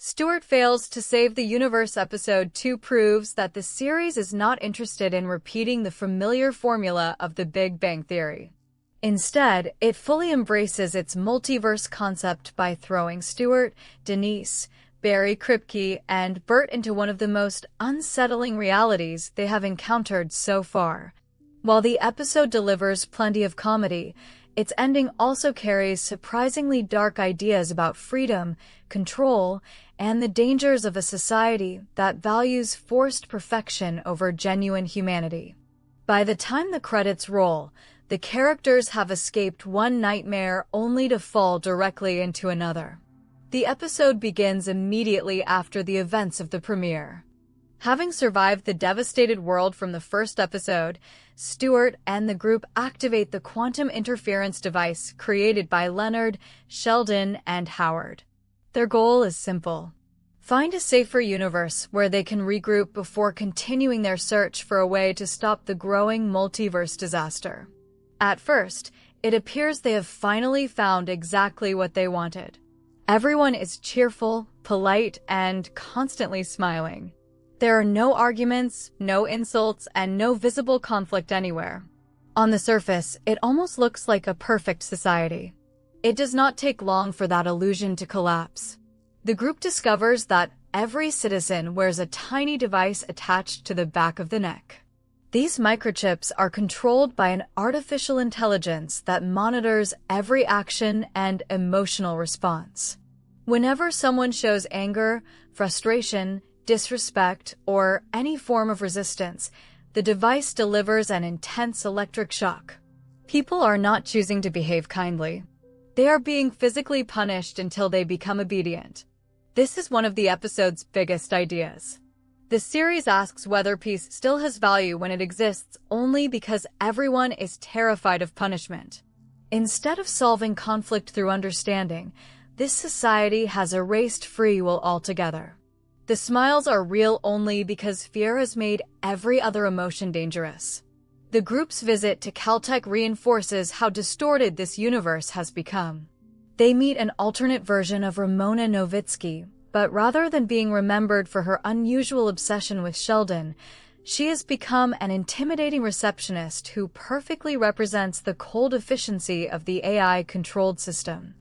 Stuart Fails to Save the Universe Episode 2 proves that the series is not interested in repeating the familiar formula of the Big Bang Theory. Instead, it fully embraces its multiverse concept by throwing Stuart, Denise, Barry Kripke, and Bert into one of the most unsettling realities they have encountered so far. While the episode delivers plenty of comedy, its ending also carries surprisingly dark ideas about freedom, control, and the dangers of a society that values forced perfection over genuine humanity. By the time the credits roll, the characters have escaped one nightmare only to fall directly into another. The episode begins immediately after the events of the premiere. Having survived the devastated world from the first episode, Stuart and the group activate the quantum interference device created by Leonard, Sheldon, and Howard. Their goal is simple: find a safer universe where they can regroup before continuing their search for a way to stop the growing multiverse disaster. At first, it appears they have finally found exactly what they wanted. Everyone is cheerful, polite, and constantly smiling. There are no arguments, no insults, and no visible conflict anywhere. On the surface, it almost looks like a perfect society. It does not take long for that illusion to collapse. The group discovers that every citizen wears a tiny device attached to the back of the neck. These microchips are controlled by an artificial intelligence that monitors every action and emotional response. Whenever someone shows anger, frustration, disrespect, or any form of resistance, the device delivers an intense electric shock. People are not choosing to behave kindly. They are being physically punished until they become obedient. This is one of the episode's biggest ideas. The series asks whether peace still has value when it exists only because everyone is terrified of punishment. Instead of solving conflict through understanding, this society has erased free will altogether. The smiles are real only because fear has made every other emotion dangerous. The group's visit to Caltech reinforces how distorted this universe has become. They meet an alternate version of Ramona Nowitzki, but rather than being remembered for her unusual obsession with Sheldon, she has become an intimidating receptionist who perfectly represents the cold efficiency of the AI-controlled system.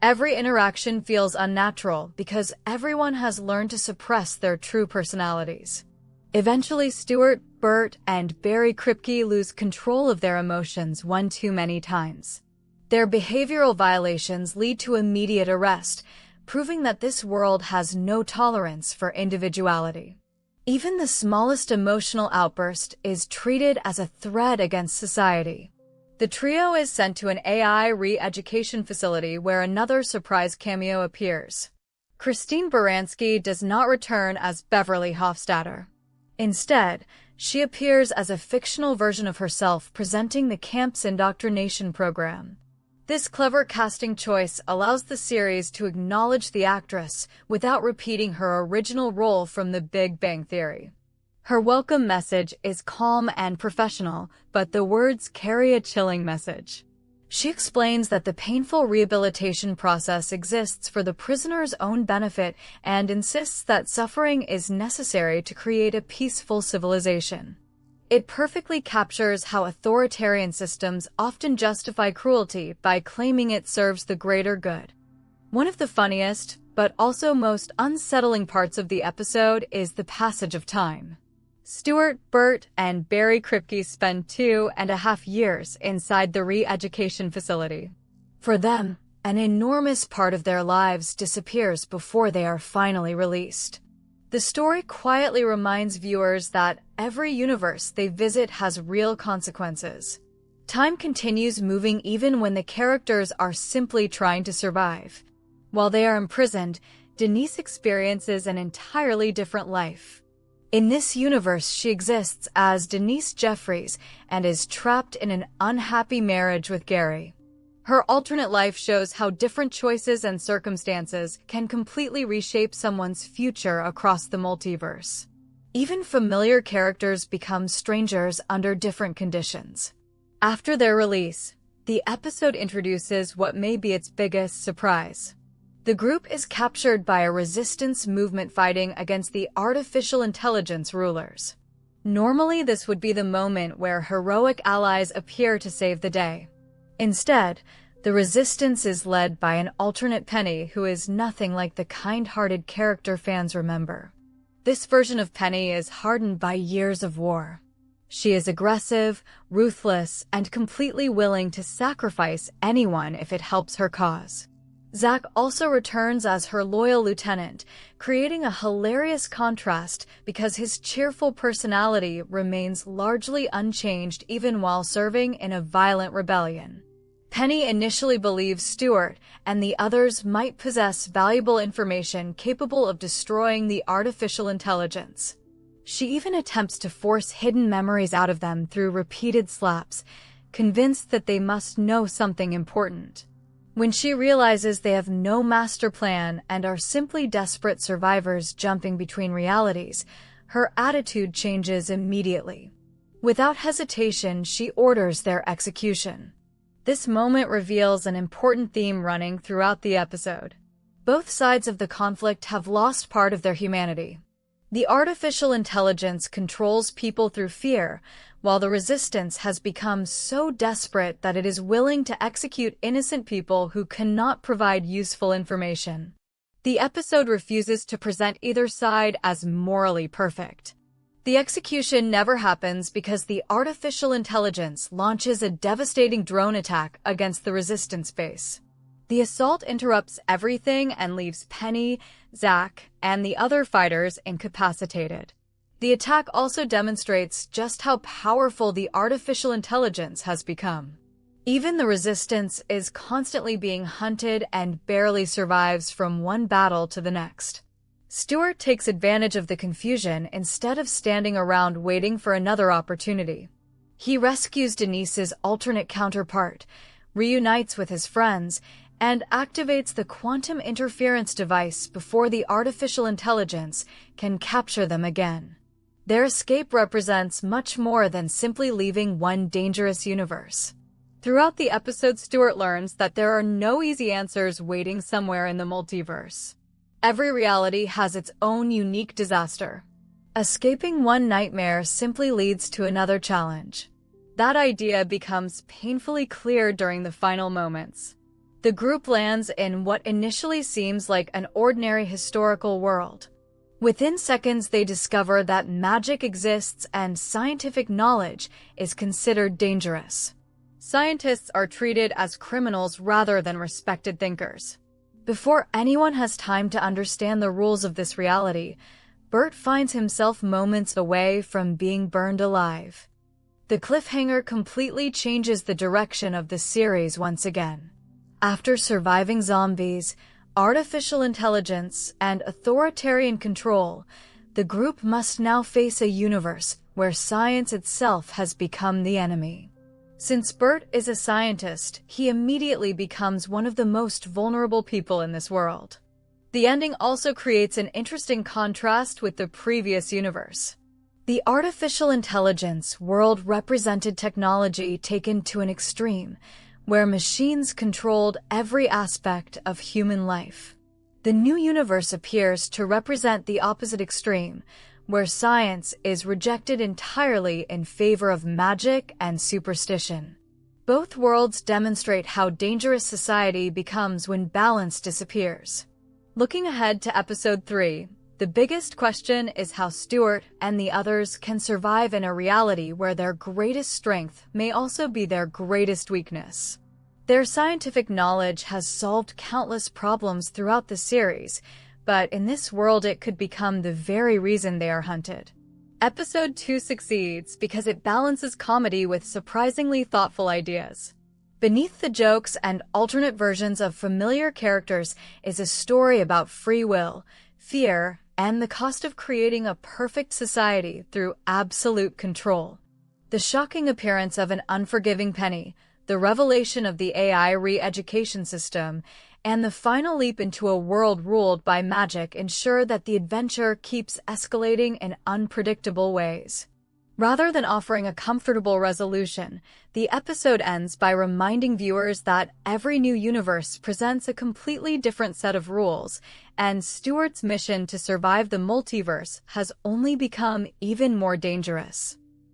Every interaction feels unnatural because everyone has learned to suppress their true personalities. Eventually, Stuart, Bert, and Barry Kripke lose control of their emotions one too many times. Their behavioral violations lead to immediate arrest, proving that this world has no tolerance for individuality. Even the smallest emotional outburst is treated as a threat against society. The trio is sent to an AI re-education facility where another surprise cameo appears. Christine Baranski does not return as Beverly Hofstadter. Instead, she appears as a fictional version of herself presenting the camp's indoctrination program. This clever casting choice allows the series to acknowledge the actress without repeating her original role from The Big Bang Theory. Her welcome message is calm and professional, but the words carry a chilling message. She explains that the painful rehabilitation process exists for the prisoner's own benefit and insists that suffering is necessary to create a peaceful civilization. It perfectly captures how authoritarian systems often justify cruelty by claiming it serves the greater good. One of the funniest, but also most unsettling parts of the episode is the passage of time. Stuart, Bert, and Barry Kripke spend 2.5 years inside the re-education facility. For them, an enormous part of their lives disappears before they are finally released. The story quietly reminds viewers that every universe they visit has real consequences. Time continues moving even when the characters are simply trying to survive. While they are imprisoned, Denise experiences an entirely different life. In this universe, she exists as Denise Jeffries and is trapped in an unhappy marriage with Gary. Her alternate life shows how different choices and circumstances can completely reshape someone's future across the multiverse. Even familiar characters become strangers under different conditions. After their release, the episode introduces what may be its biggest surprise. The group is captured by a resistance movement fighting against the artificial intelligence rulers. Normally, this would be the moment where heroic allies appear to save the day. Instead, the resistance is led by an alternate Penny who is nothing like the kind-hearted character fans remember. This version of Penny is hardened by years of war. She is aggressive, ruthless, and completely willing to sacrifice anyone if it helps her cause. Zack also returns as her loyal lieutenant, creating a hilarious contrast because his cheerful personality remains largely unchanged even while serving in a violent rebellion. Penny initially believes Stuart and the others might possess valuable information capable of destroying the artificial intelligence. She even attempts to force hidden memories out of them through repeated slaps, convinced that they must know something important. When she realizes they have no master plan and are simply desperate survivors jumping between realities, her attitude changes immediately. Without hesitation, she orders their execution. This moment reveals an important theme running throughout the episode. Both sides of the conflict have lost part of their humanity. The artificial intelligence controls people through fear, while the resistance has become so desperate that it is willing to execute innocent people who cannot provide useful information. The episode refuses to present either side as morally perfect. The execution never happens because the artificial intelligence launches a devastating drone attack against the resistance base. The assault interrupts everything and leaves Penny, Zack, and the other fighters incapacitated. The attack also demonstrates just how powerful the artificial intelligence has become. Even the resistance is constantly being hunted and barely survives from one battle to the next. Stuart takes advantage of the confusion instead of standing around waiting for another opportunity. He rescues Denise's alternate counterpart, reunites with his friends, and activates the quantum interference device before the artificial intelligence can capture them again. Their escape represents much more than simply leaving one dangerous universe. Throughout the episode, Stuart learns that there are no easy answers waiting somewhere in the multiverse. Every reality has its own unique disaster. Escaping one nightmare simply leads to another challenge. That idea becomes painfully clear during the final moments. The group lands in what initially seems like an ordinary historical world. Within seconds, they discover that magic exists and scientific knowledge is considered dangerous. Scientists are treated as criminals rather than respected thinkers. Before anyone has time to understand the rules of this reality, Bert finds himself moments away from being burned alive. The cliffhanger completely changes the direction of the series once again. After surviving zombies, artificial intelligence, and authoritarian control, the group must now face a universe where science itself has become the enemy. Since Bert is a scientist, he immediately becomes one of the most vulnerable people in this world. The ending also creates an interesting contrast with the previous universe. The artificial intelligence world represented technology taken to an extreme, where machines controlled every aspect of human life. The new universe appears to represent the opposite extreme, where science is rejected entirely in favor of magic and superstition. Both worlds demonstrate how dangerous society becomes when balance disappears. Looking ahead to Episode 3, the biggest question is how Stuart and the others can survive in a reality where their greatest strength may also be their greatest weakness. Their scientific knowledge has solved countless problems throughout the series, but in this world it could become the very reason they are hunted. Episode 2 succeeds because it balances comedy with surprisingly thoughtful ideas. Beneath the jokes and alternate versions of familiar characters is a story about free will, fear, and the cost of creating a perfect society through absolute control. The shocking appearance of an unforgiving Penny, the revelation of the AI re-education system, and the final leap into a world ruled by magic ensure that the adventure keeps escalating in unpredictable ways. Rather than offering a comfortable resolution, the episode ends by reminding viewers that every new universe presents a completely different set of rules, and Stuart's mission to survive the multiverse has only become even more dangerous.